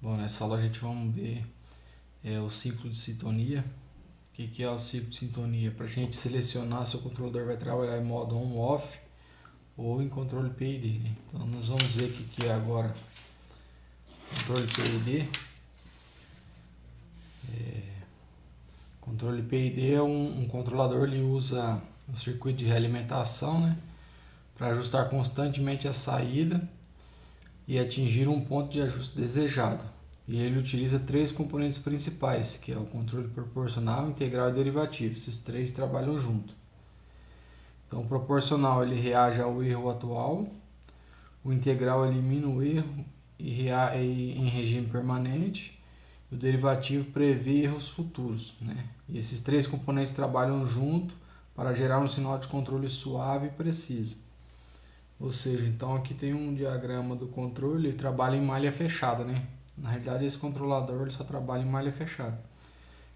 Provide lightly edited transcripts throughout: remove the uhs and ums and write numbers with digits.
Bom, nessa aula a gente vamos ver o ciclo de sintonia. O que é o ciclo de sintonia? Para a gente selecionar se o controlador vai trabalhar em modo on-off ou em controle PID. Né? Então nós vamos ver o que é agora controle PID. Controle PID é um controlador, ele usa um circuito de realimentação, né, para ajustar constantemente a saída e atingir um ponto de ajuste desejado. E ele utiliza três componentes principais, que é o controle proporcional, integral e derivativo. Esses três trabalham junto. Então, o proporcional ele reage ao erro atual, o integral elimina o erro em regime permanente, e o derivativo prevê erros futuros. Né? E esses três componentes trabalham junto para gerar um sinal de controle suave e preciso. Ou seja, então aqui tem um diagrama do controle, ele trabalha em malha fechada, né? Na realidade, esse controlador ele só trabalha em malha fechada.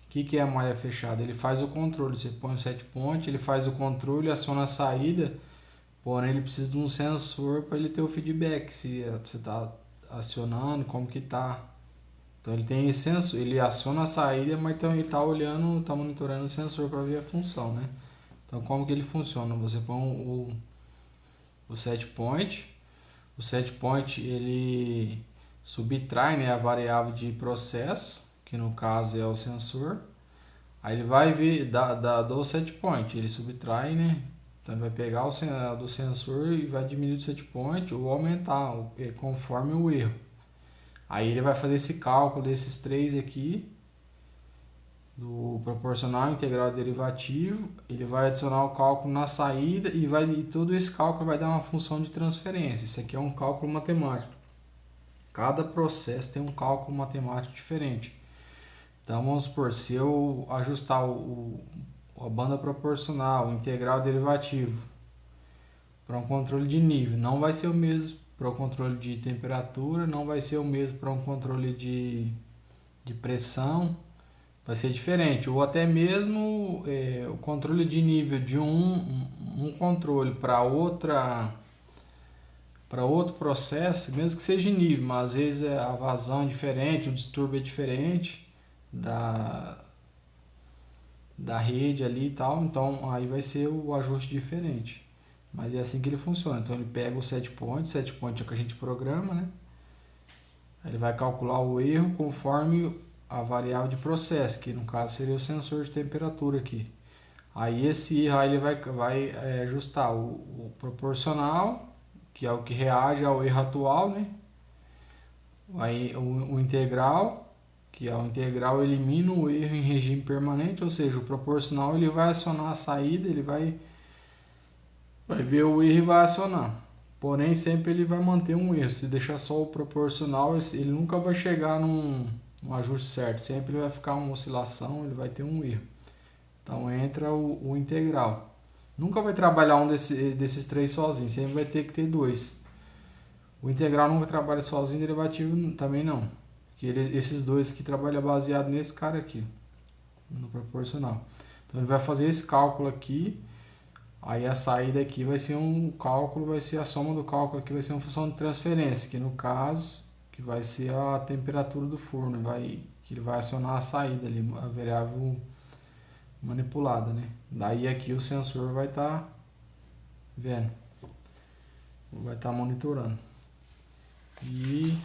O que é a malha fechada? Ele faz o controle, você põe o set point, ele faz o controle, aciona a saída, porém ele precisa de um sensor para ele ter o feedback, se você está acionando, como que está. Então ele tem esse sensor, ele aciona a saída, mas então ele está olhando, está monitorando o sensor para ver a função, né? Então como que ele funciona? Você põe o set point. O set point ele subtrai, né, a variável de processo, que no caso é o sensor. Aí ele vai ver do set point, ele subtrai, né? Então ele vai pegar o do sensor e vai diminuir o set point ou aumentar conforme o erro. Aí ele vai fazer esse cálculo desses três aqui, do proporcional, integral e derivativo. Ele vai adicionar o cálculo na saída e todo esse cálculo vai dar uma função de transferência. Isso aqui é um cálculo matemático. Cada processo tem um cálculo matemático diferente. Então vamos supor, se eu ajustar a banda proporcional, o integral derivativo para um controle de nível, não vai ser o mesmo para o controle de temperatura, não vai ser o mesmo para um controle de pressão, vai ser diferente. Ou até mesmo o controle de nível de um controle para outro processo, mesmo que seja nível, mas às vezes a vazão é diferente, o distúrbio é diferente da rede ali e tal, então aí vai ser o ajuste diferente. Mas é assim que ele funciona. Então ele pega o set point é o que a gente programa, né? Ele vai calcular o erro conforme a variável de processo, que no caso seria o sensor de temperatura aqui. Aí esse erro aí ele vai ajustar o proporcional, que é o que reage ao erro atual, né? Aí o integral, que é o integral elimina o erro em regime permanente, ou seja, o proporcional ele vai acionar a saída, ele vai ver o erro e vai acionar. Porém, sempre ele vai manter um erro. Se deixar só o proporcional, ele nunca vai chegar num ajuste certo. Sempre ele vai ficar uma oscilação, ele vai ter um erro. Então entra o integral. Nunca vai trabalhar um desses três sozinho, sempre vai ter que ter dois. O integral nunca trabalha sozinho, o derivativo também não. Porque esses dois que trabalham baseado nesse cara aqui, no proporcional. Então ele vai fazer esse cálculo aqui, aí a saída aqui vai ser um cálculo, vai ser a soma do cálculo aqui, vai ser uma função de transferência, que no caso, que vai ser a temperatura do forno, que ele vai acionar a saída ali, a variável manipulada, né? Daí aqui o sensor vai estar vendo, vai estar monitorando. E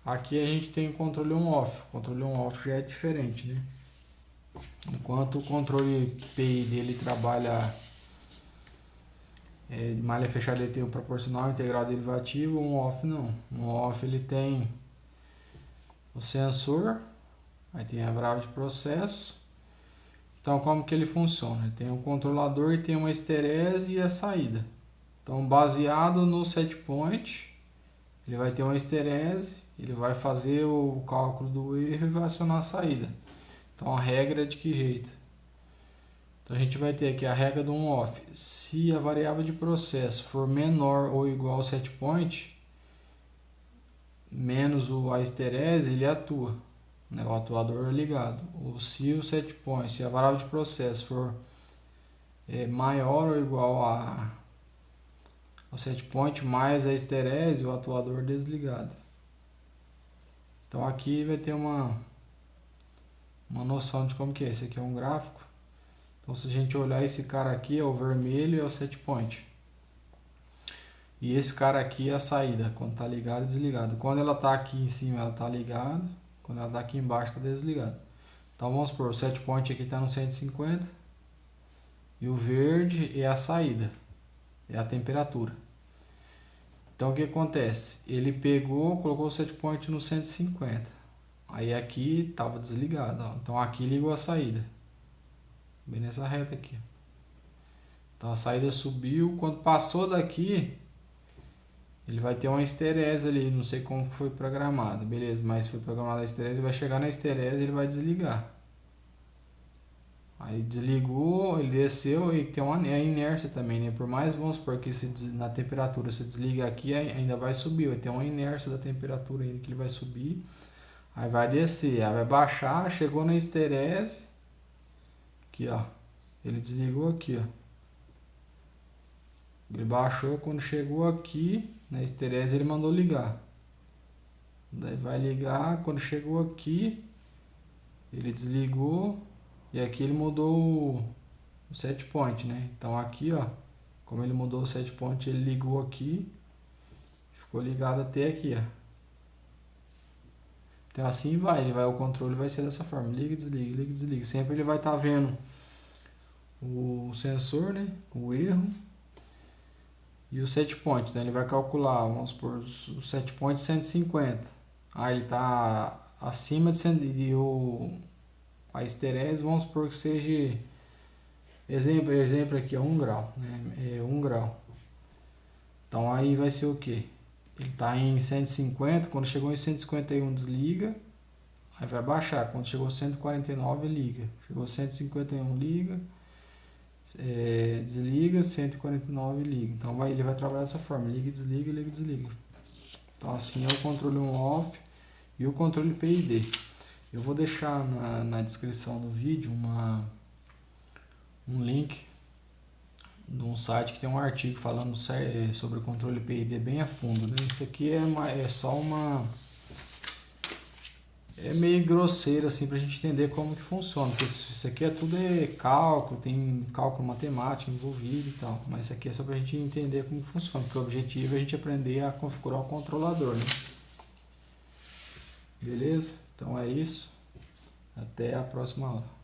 aqui a gente tem o controle on-off. O controle on-off já é diferente, né? Enquanto o controle PI dele trabalha de malha fechada, ele tem o proporcional, integral, derivativo. O on-off não. O on-off ele tem o sensor, aí tem a variável de processo. Então como que ele funciona? Ele tem o controlador e tem uma esterese e a saída. Então baseado no set point, ele vai ter uma esterese, ele vai fazer o cálculo do erro e vai acionar a saída. Então a regra é de que jeito? Então a gente vai ter aqui a regra do on-off. Se a variável de processo for menor ou igual ao set point, menos a esterese, ele atua. Né? O atuador é ligado. Ou se o set point, se a variável de processo for maior ou igual ao set point mais a esterese, o atuador desligado. Então aqui vai ter uma noção de como que é. Esse aqui é um gráfico. Então se a gente olhar esse cara aqui, é o vermelho, é o set point. E esse cara aqui é a saída, quando está ligado e desligado. Quando ela está aqui em cima, ela está ligada. Quando ela está aqui embaixo, está desligada. Então vamos supor, o set point aqui está no 150. E o verde é a saída, é a temperatura. Então o que acontece? Ele pegou, colocou o set point no 150. Aí aqui estava desligado, ó. Então aqui ligou a saída. Bem nessa reta aqui. Então a saída subiu. Quando passou daqui, ele vai ter uma esterese ali. Não sei como foi programado. Beleza, mas se foi programado a esterese, ele vai chegar na esterese e ele vai desligar. Aí desligou, ele desceu e tem uma inércia também, né? Por mais, vamos supor que na temperatura você desliga aqui, ainda vai subir. Vai ter uma inércia da temperatura ainda que ele vai subir. Aí vai descer, aí vai baixar, chegou na esterese. Aqui, ó. Ele desligou aqui, ó. Ele baixou, quando chegou aqui na esterese ele mandou ligar. Daí vai ligar, quando chegou aqui ele desligou e aqui ele mudou o set point, né? Então aqui, ó, como ele mudou o set point, ele ligou aqui, ficou ligado até aqui, ó. Então assim o controle vai ser dessa forma, liga e desliga, liga e desliga. Sempre ele vai estar vendo o sensor, né, o erro e o set point. Então ele vai calcular, vamos supor, o set point 150. Aí ele está acima de 100 e a esterese, vamos supor que seja, exemplo aqui é 1 grau, né, é 1 grau. Então aí vai ser o que? Ele está em 150, quando chegou em 151 desliga, aí vai baixar, quando chegou 149 liga, chegou 151 liga, desliga, 149 liga. Então ele vai trabalhar dessa forma, liga e desliga, liga e desliga. Então assim é o controle on-off e o controle PID. Eu vou deixar na descrição do vídeo um link de um site que tem um artigo falando sobre o controle PID bem a fundo, né? Isso aqui é só é meio grosseiro assim pra gente entender como que funciona, porque isso aqui tudo cálculo, tem cálculo matemático envolvido e tal, mas isso aqui é só pra gente entender como funciona, porque o objetivo é a gente aprender a configurar o controlador, né? Beleza? Então é isso, até a próxima aula.